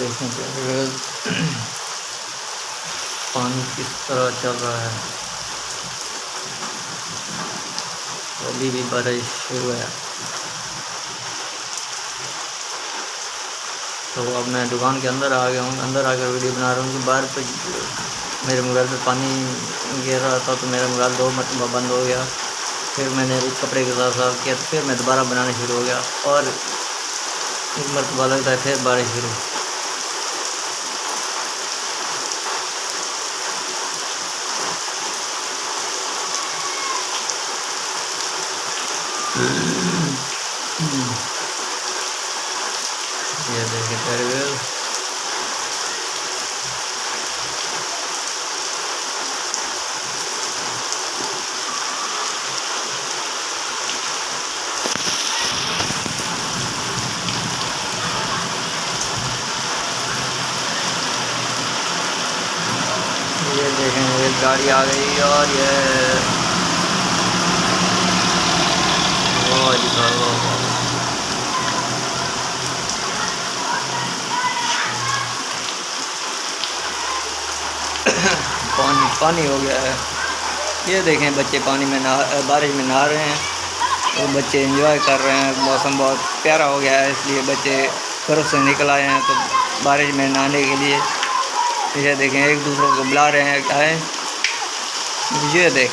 देखें पानी किस तरह चल रहा है। अभी भी बारिश शुरू है। तो अब मैं दुकान के अंदर आ गया हूँ। अंदर आकर वीडियो बना रहा हूँ कि बाहर पे मेरे मोबाइल पे पानी गिर रहा था, तो मेरा मोबाइल 2 मरतबा बंद हो गया। फिर मैंने कपड़े के साथ साफ किया, तो फिर मैं दोबारा बनाना शुरू हो गया और एक मरतबा लगता है फिर बारिश शुरू। ये देखें टेरवेल। ये देखें एक गाड़ी आ गई और ये पानी पानी हो गया है। ये देखें बच्चे पानी में बारिश में नहा रहे हैं। तो बच्चे एंजॉय कर रहे हैं। मौसम बहुत प्यारा हो गया है, इसलिए बच्चे घरों से निकल आए हैं तो बारिश में नहाने के लिए। ये देखें एक दूसरे को बुला रहे हैं, आए ये देख।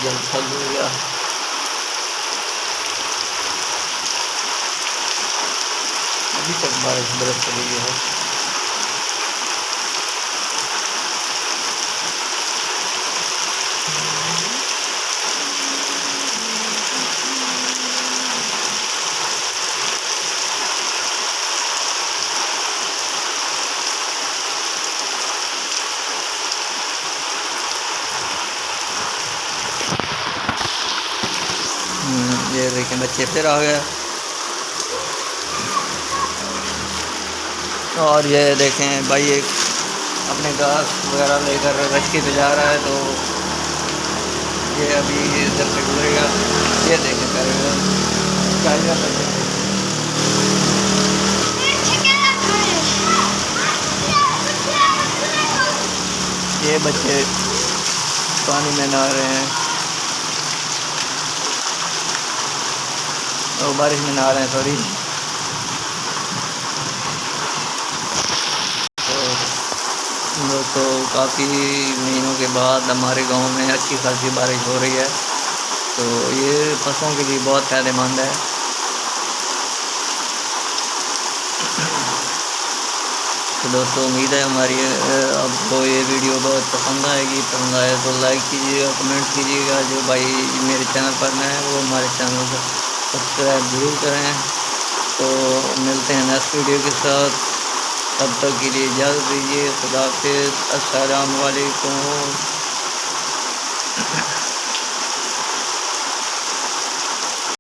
जल फल हो गया। अभी तक बारिश बरस चली है। ये देखें बच्चे फिर आ गए। और ये देखें भाई एक अपने घास वगैरह लेकर रस्ते पे जा रहा है, तो ये अभी इधर से गुजरेगा। ये देखें ये बच्चे पानी में नहा रहे हैं और बारिश में नहा रहे हैं। सॉरी। तो काफ़ी महीनों के बाद हमारे गांव में अच्छी खासी बारिश हो रही है, तो ये फसलों के लिए बहुत फ़ायदेमंद है। तो दोस्तों उम्मीद है हमारी आपको ये वीडियो बहुत पसंद आएगी। पसंद आए तो लाइक कीजिएगा, कमेंट कीजिएगा। जो भाई मेरे चैनल पर नए हैं वो हमारे चैनल को सब्सक्राइब जरूर करें। तो मिलते हैं नेक्स्ट वीडियो के साथ। तब तक के लिए इजाज़त दीजिए। खुदा हाफिज़। अस्सलाम वालेकुम।